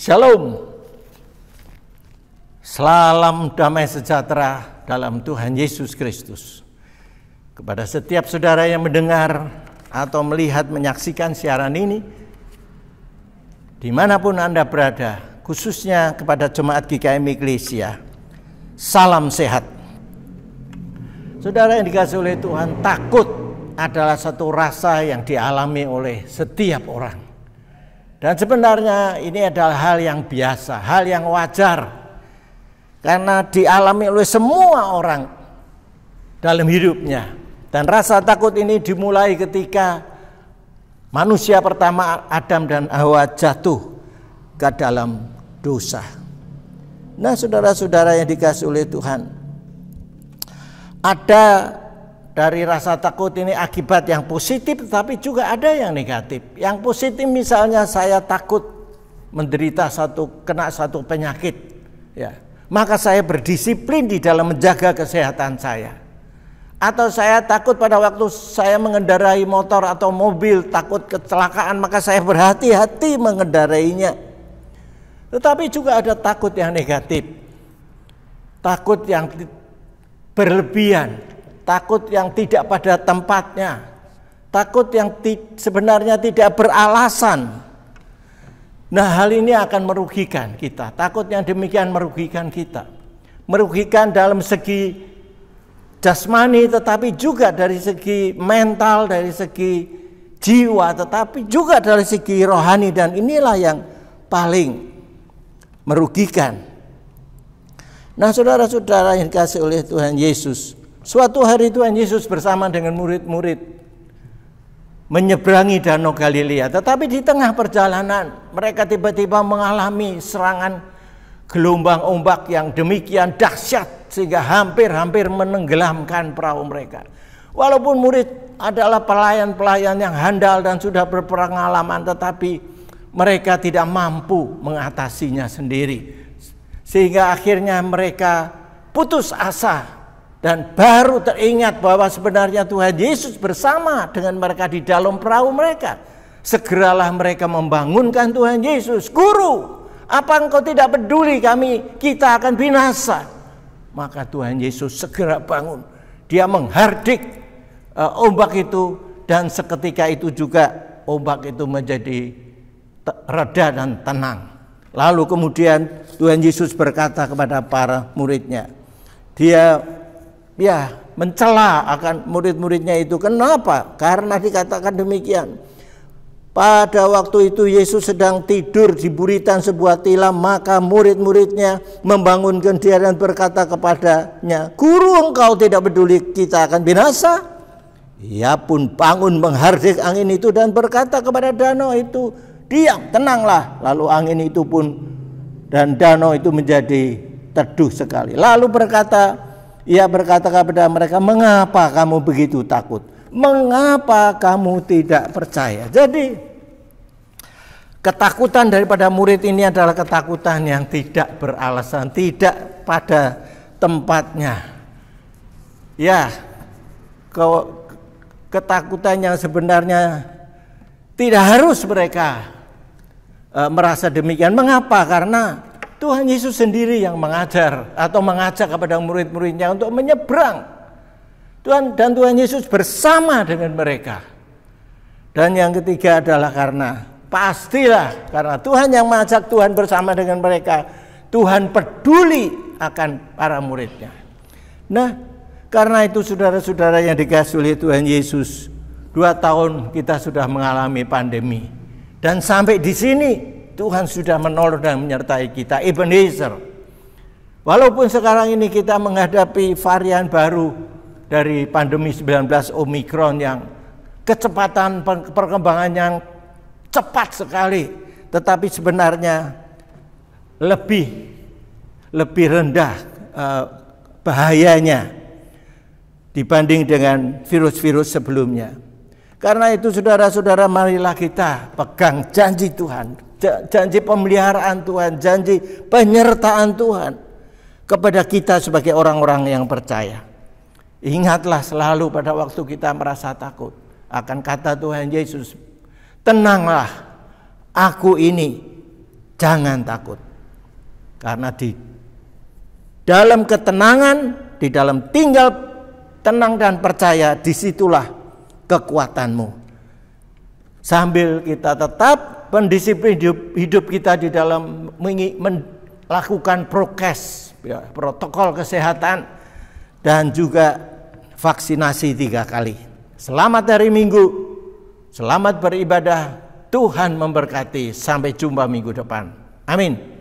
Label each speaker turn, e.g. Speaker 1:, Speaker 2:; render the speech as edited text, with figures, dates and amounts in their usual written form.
Speaker 1: Shalom. Salam damai sejahtera dalam Tuhan Yesus Kristus. Kepada setiap saudara yang mendengar atau melihat, menyaksikan siaran ini, dimanapun Anda berada, khususnya kepada Jemaat GKM Eklesia, salam sehat. Saudara yang dikasihi oleh Tuhan, takut adalah satu rasa yang dialami oleh setiap orang. Dan sebenarnya ini adalah hal yang biasa, hal yang wajar. Karena dialami oleh semua orang dalam hidupnya. Dan rasa takut ini dimulai ketika manusia pertama Adam dan Hawa jatuh ke dalam dosa. Nah, saudara-saudara yang dikasihi oleh Tuhan, ada dari rasa takut ini akibat yang positif, tetapi juga ada yang negatif. Yang positif misalnya saya takut kena satu penyakit, ya, maka saya berdisiplin di dalam menjaga kesehatan saya. Atau saya takut pada waktu saya mengendarai motor atau mobil, takut kecelakaan, maka saya berhati-hati mengendarainya. Tetapi juga ada takut yang negatif, takut yang berlebihan, takut yang tidak pada tempatnya, takut yang sebenarnya tidak beralasan. Nah, hal ini akan merugikan kita. Takut yang demikian merugikan kita. Merugikan dalam segi jasmani, tetapi juga dari segi mental, dari segi jiwa, tetapi juga dari segi rohani. Dan inilah yang paling merugikan. Nah, saudara-saudara yang dikasihi oleh Tuhan Yesus, suatu hari Tuhan Yesus bersama dengan murid-murid menyeberangi Danau Galilea. Tetapi di tengah perjalanan mereka tiba-tiba mengalami serangan gelombang ombak yang demikian dahsyat sehingga hampir-hampir menenggelamkan perahu mereka. Walaupun murid adalah pelayan-pelayan yang handal dan sudah berpengalaman, tetapi mereka tidak mampu mengatasinya sendiri. Sehingga akhirnya mereka putus asa dan baru teringat bahwa sebenarnya Tuhan Yesus bersama dengan mereka di dalam perahu mereka. Segeralah mereka membangunkan Tuhan Yesus. Guru, apa engkau tidak peduli kita akan binasa? Maka Tuhan Yesus segera bangun. Dia menghardik ombak itu, dan seketika itu juga ombak itu menjadi reda dan tenang. Lalu kemudian Tuhan Yesus berkata kepada para muridnya, dia mencela akan murid-muridnya itu. Kenapa? Karena dikatakan demikian. Pada waktu itu Yesus sedang tidur di buritan sebuah tilam, maka murid-muridnya membangunkan dia dan berkata kepadanya, Guru, engkau tidak peduli kita akan binasa? Ia pun bangun menghardik angin itu dan berkata kepada danau itu, diam, tenanglah. Lalu angin itu pun dan danau itu menjadi teduh sekali. Lalu ia berkata kepada mereka, mengapa kamu begitu takut? Mengapa kamu tidak percaya? Jadi ketakutan daripada murid ini adalah ketakutan yang tidak beralasan, tidak pada tempatnya. Ya, ketakutan yang sebenarnya tidak harus mereka merasa demikian. Mengapa? Karena Tuhan Yesus sendiri yang mengajar atau mengajak kepada murid-muridnya untuk menyeberang. Dan Tuhan Yesus bersama dengan mereka. Dan yang ketiga adalah karena Tuhan yang mengajak, Tuhan bersama dengan mereka, Tuhan peduli akan para muridnya. Nah, karena itu saudara-saudara yang dikasihi oleh Tuhan Yesus, 2 tahun kita sudah mengalami pandemi. Dan sampai di sini Tuhan sudah menolong dan menyertai kita, Ebenezer. Walaupun sekarang ini kita menghadapi varian baru dari pandemi 19 Omikron yang kecepatan perkembangan yang cepat sekali, tetapi sebenarnya lebih rendah bahayanya dibanding dengan virus-virus sebelumnya. Karena itu saudara-saudara, marilah kita pegang janji Tuhan, janji pemeliharaan Tuhan, janji penyertaan Tuhan kepada kita sebagai orang-orang yang percaya. Ingatlah selalu pada waktu kita merasa takut akan kata Tuhan Yesus, tenanglah, aku ini Jangan takut. Karena di dalam ketenangan, di dalam tinggal tenang dan percaya, disitulah kekuatanmu. Sambil kita tetap mendisiplin hidup kita di dalam melakukan prokes, ya, protokol kesehatan, dan juga vaksinasi 3 kali. Selamat hari Minggu, selamat beribadah, Tuhan memberkati, sampai jumpa minggu depan. Amin.